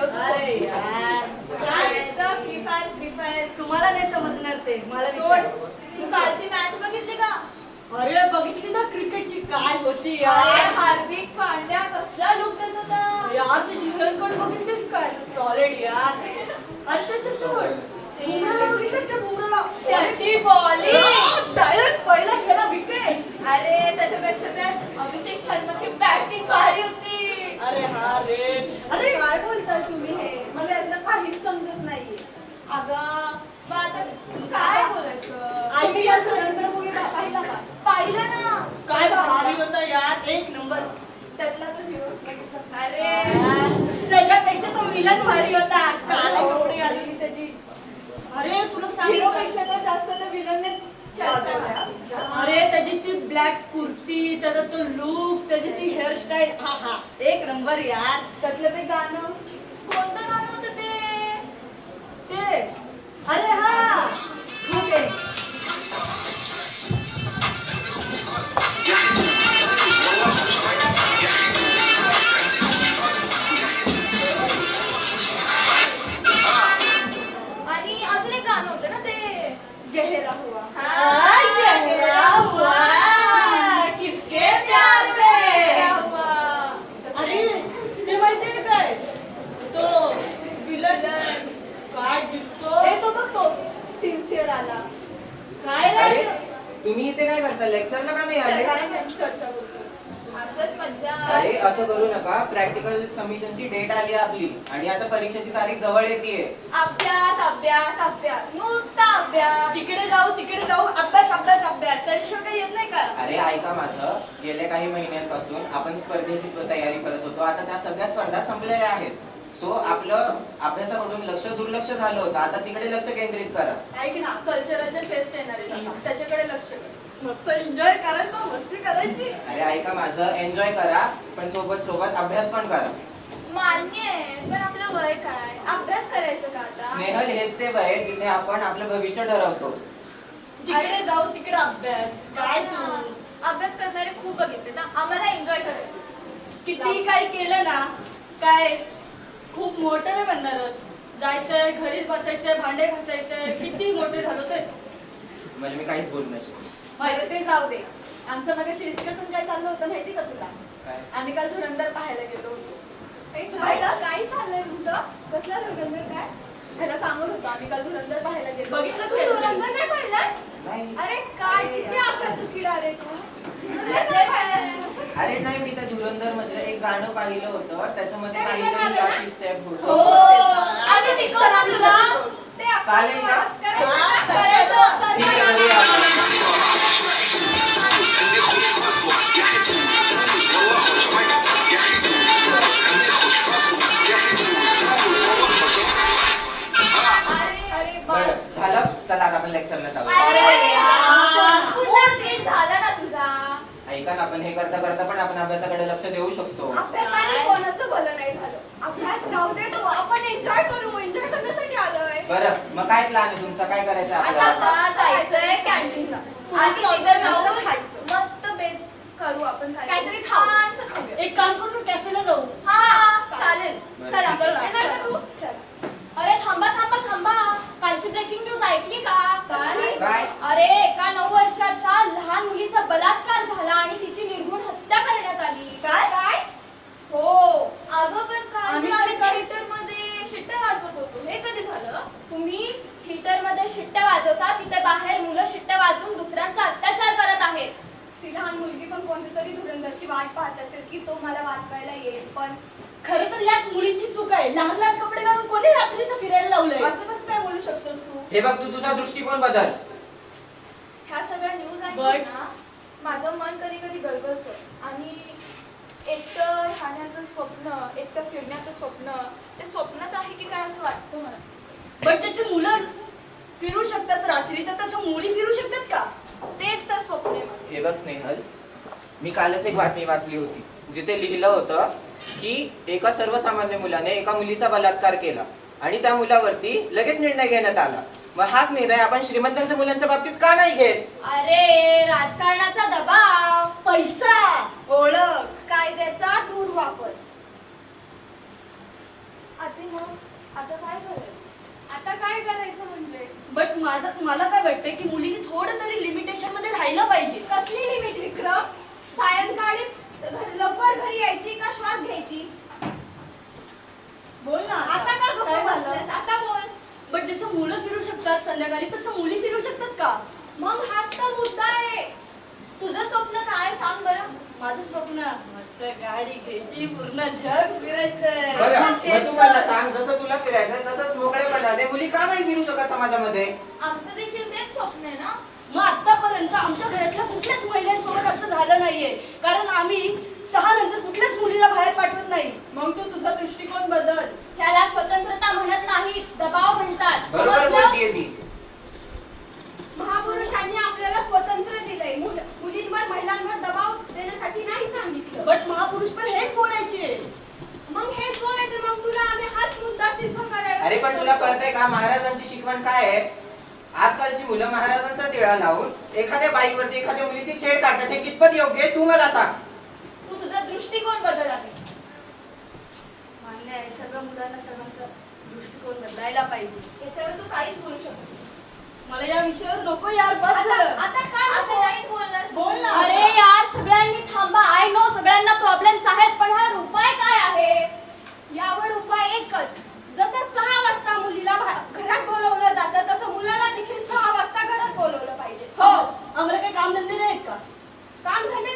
अरे यार free fire तुम्हाला नाही समजणार ते मला सोड. तू कालची मॅच बघितली का? अरे बघितली ना क्रिकेटची काय होती अरे यार हार्दिक पांड्या कसला लुक देत होता. यार तुझी हेअरकट बघितलीस काय सॉलिड यार अरे ते सोड बुमराला बघितलंस का बुमराला त्याची बॉलिंग डायरेक्ट पहिला खेळा विकेट अरे त्याच्यापेक्षा त्या अभिषेक शर्माची बॅटिंग भारी होती. अरे हा रे अरे काय बोलताय तुम्ही हे मला यातलं काहीच समजत नाहीये अगं मग आता काय बोलायचं. IPL धुरंधर मूवी पाहिला का पाहिलं ना. काय भारी होता यार एक नंबर त्यातला तर hero बघितला. अरे त्याच्यापेक्षा तो विलन भारी होता काला कपडे घालून त्याची अरे तुला हिरो पेक्षा तर जास्त तर विलननेच चर्चा. अरे त्याची ती ब्लॅक कुर्ती त्याचा तो लुक त्याची ती हेअरस्टाईल हा हा एक नंबर यार त्यातलं ते गाणं कोणतं गाणं होतं ते? ते अरे हा ठीक आहे आणि अजून एक गाणं होतं ना ते गहरा हुआ हाँ, गहरा हुआ किसके प्यार में क्या हुआ? अरे ते माहितीये काय तो विलन काय दिसतो हे तो बघ तो सिन्सिअर आला काय अरे, रे तुम्ही इथे काय करता लेक्चरला का नाही आले काय नाही चर्चा करतो असंच मज्जा. अरे असं करू नका प्रॅक्टिकल सबमिशनची डेट आली आहे आपली आणि आता परीक्षेची तारीख जवळ येतेय. अभ्यास अभ्यास अभ्यास नुसता अभ्यास. तिकडे जाऊ अभ्यास अभ्यास अभ्यास त्याच्याशिवाय काही येत नाही का अरे ऐका माझं गेल्या काही महिन्यांपासून आपण स्पर्धेची तयारी करत होतो आता त्या सगळ्या स्पर्धा संपलेल्या आहेत. सो आपलं अभ्यासाकडून लक्ष दुर्लक्ष झालं होतं आता तिकडे लक्ष केंद्रित करा. ऐक ना कल्चरलचे फेस्ट येणार आहे त्याच्याकडे लक्ष कर मस्त एन्जॉय करायचं मस्ती करायची अरे ऐका माझं एन्जॉय करा पण सोबत सोबत अभ्यास पण करा. मान्य आहे पण आपलं वय काय अभ्यास करायचं का आता? स्नेहल हेच ते वय जिथे आपण आपलं भविष्य ठरवतो. जिकडे जाऊ तिकडे अभ्यास काय तू अभ्यास करणारे खूप बघितले ना आम्हाला एन्जॉय करायचं. किती काही केलं ना काय खूप मोठं नाही बनणार जायचंय घरीच बसायचंय भांडे घासायचंय किती मोठे झालो ते म्हणजे मी काहीच बोलू नाही शकत. माहिती ते जाऊ दे आमचं मगाशी डिस्कशन काय चाललं होतं माहिती का तुला काय? आम्ही काल धुरंधर पाहायला गेलो होतो काय चाललंय तुमचं? कसला धुरंधर काय? ह्याला सांगत होतो आम्ही काल धुरंधर पाहायला गेलो बघितलंच नाही धुरंधर नाही पाहिलास? नाही. अरे काय किती अभ्यासू किडा रे तू. धुरंधर नाही पाहिलास तू? अरे नाही मी त्या धुरंधर मध्ये एक गाणं पाहिलं होतं त्याच्यामध्ये ते काहीतरी गाणं आलं अशी स्टेप हो होती. आम्ही शिकवलं तुला. ते असं चालेल ना? करायचं, करायचं. ठीक आहे, करूया आपण. अरे बरं झालं चला आता आपण लेक्चरला जाऊ. अरे यार, मूड चेंज झाला ना तुझा. ऐका ना आपण हे करता करता पण आपण अभ्यासाकडे लक्ष देऊ शकतो. अभ्यासाने कोणाचं भलं नाही झालं. अभ्यास राहू दे तू आपण एन्जॉय करू एन्जॉय करण्यासाठी आलोय. बरं मग काय प्लॅन आहे तुमचा काय करायचं आता आपल्याला? आता जायचंय कॅन्टीनला आणि तिथं जाऊन मस्त बेत करू आपण काहीतरी छानसं खाऊया. एक काम करू कॅफेला जाऊ हा चालेल बरं. चला चला. येणार का तू? अरे थांबा थांबा थांबा कालची ब्रेकिंग न्यूज ऐकली का? काय? अरे एका 9 वर्षाच्या लहान मुलीचा बलात्कार झाला आणि तिची निर्घृण हत्या करण्यात आली. काय काय हो अगं पण काय आम्ही आम्ही तरी थिएटर मध्ये शिट्ट्या वाजवत होतो हे कधी झालं? तुम्ही थिएटर मध्ये शिट्ट्या वाजवता तिथे बाहेर मुलं शिट्ट्या वाजवून दुसऱ्यांचा अत्याचार करत आहेत. ती लहान मुलगी पण कोणतीतरी धुरंधरची वाट पाहत असेल की तो मला वाचवायला येईल पण खरं तर यात मुलीची चूक आहे लहान लहान कपडे घालून कोणी रात्रीचं फिरायला लावलंय असं कसं काय बोलू शकतोस तू हे बघ तू तुझा दृष्टिकोन बदल. ह्या सगळ्या न्यूज But- ऐकून ना माझं मन कधी कधी गळगळतं आणि एकटं राहण्याचं स्वप्न एकटं फिरण्याचं स्वप्न ते स्वप्नच आहे की काय असं वाटतं मला. पण त्याची मुलं फिरू शकतात रात्री तर तसं मुली फिरू शकतात का तेच तर स्वप्न आहे माझं. हे बघ स्नेहल मी कालच एक बातमी वाचली होती जिथे लिहिलं होतं की एका सर्वसामान्य मुलाने एका मुलीचा बलात्कार केला आणि त्या मुलावरती लगेच निर्णय घेण्यात आला. मग हाच निर्णय आपण श्रीमंतांच्या मुलांच्या बाबतीत का नाही घेत? अरे राजकारणाचा दबाव. पैसा ओळख कायद्याचा दुर्वापर आधी मग आता काय करायचं? आता काय करायचं म्हणजे? बट मला काय वाटतंय की मुलीने थोडं तरी लिमिटेशन मध्ये राहिलं पाहिजे. कसली लिमिट विक्रम? सायंकाळी लवकर घरी यायची का श्वास घ्यायची? बोल ना आता का गप्प काय झालं? बसलास? आता बोल. बट जसं मुलं फिरू शकतात संध्याकाळी तसं मुली फिरू शकतात का? मग हाच तर मुद्दा आहे. तुझं स्वप्न काय सांग बरं? माझं स्वप्न मस्त गाडी घ्यायची पूर्ण जग फिरायचंय. बरं मग मग तेच तू मला तर. सांग, जसं तुला फिरायचं तसंच मोकळेपणाने मुली का नाही फिरू शकत समाजामध्ये? आमचं देखील तेच स्वप्न आहे ना. मग आतापर्यंत आमच्या घरातल्या कुठल्याच महिलांसोबत असं झालं नाहीये, कारण आम्ही 6 नंतर कुठल्याच मुलीला बाहेर पाठवत नाही. मग तू तुझा दृष्टिकोन बदल. त्याला स्वतंत्रता म्हणत नाही, दबाव म्हणतात. बरोबर समजलं? बोलतीये ती. महापुरुषांनी आपल्याला स्वातंत्र्य दिलंय. मुलींवर महिलांवर दबाव देण्यासाठी नाही सांगितलं. बट महापुरुष पण हेच बोलायचे. मग हेच बोलायचं. मग तुला आम्ही हाच मुद्दा सिद्ध करायला. अरे पण तुला कळतंय का महाराजांची शिकवण काय आहे? आजकालची मुलं महाराजांचा टिळा लावून एखाद्या बाईवरती एखाद्या मुलीची छेड काढतात, हे कितपत योग्य आहे तू मला सांग. तू तुझा दृष्टिकोन बदल आहे. मान्य आहे, सगळ्या मुलांना सगळ्यांचा दृष्टिकोन बदलायला पाहिजे. याच्यावर तू काहीच बोलू शकत नाही. मला या विषयावर नको यार, बस आता झालं. आता काय आता नाहीच बोलणार. बोल ना. अरे यार, सगळ्यांनी थांबा. आय नो सगळ्यांना प्रॉब्लेम्स आहेत, पण हा उपाय काय आहे? यावर उपाय एकच. जसं 6 वाजता मुलीला घरात बोलवलं जातं तसं मुलाला देखील 6 वाजता घरात बोलवलं पाहिजे. हो, आम्हाला काही काम धंदे नाहीत का? काम झाले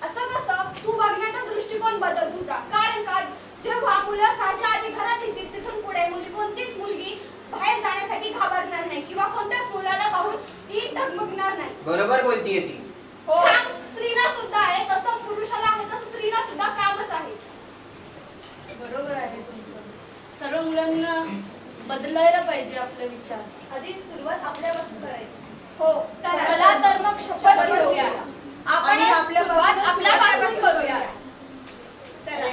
असं कसं? तू बघण्याचा दृष्टिकोन बदल तुझा. कारण का जेव्हा मुलं 6च्या आधी घरात येतील तिथून पुढे कोणतीच मुलगी बाहेर जाण्यासाठी घाबरणार नाही किंवा कोणत्याच मुलाला पाहून ती डगमगणार नाही. बरोबर बोलतीये ती. हो. काम स्त्रीला सुद्धा आहे, तसं पुरुषाला आहे, तसं स्त्रीला सुद्धा कामच आहे. बरोबर आहे तुमचं. सर्व मुलांना बदलायला पाहिजे आपले विचार. आधी सुरुवात आपल्यापासून करायची. हो चला तर मग शपथ घेऊया. आपण आणि आपल्या सुरुवात बाजूला आपल्यापासून करूया. चला.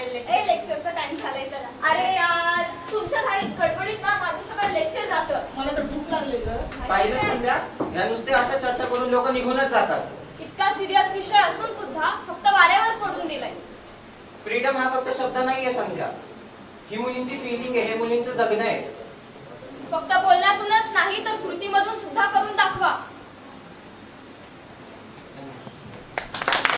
लेक्चरचा टाइम झालाय. चला. अरे यार, तुमच्या गाडीत गडबडीत ना माझं सगळं लेक्चर जातं. मला तर भूक लागली ग. पाहिलं संध्या, या नुसते अशा चर्चा करून लोक निघूनच जातात. इतका सिरियस विषय असून सुद्धा फक्त वाऱ्यावर सोडून दिलाय. फ्रीडम हा फक्त शब्द नाहीये संध्या, ही मुलींची फिलिंग आहे, हे मुलींचं जगणं आहे. फक्त बोलण्यातूनच नाही तर कृतीमधून सुद्धा करून दाखवा.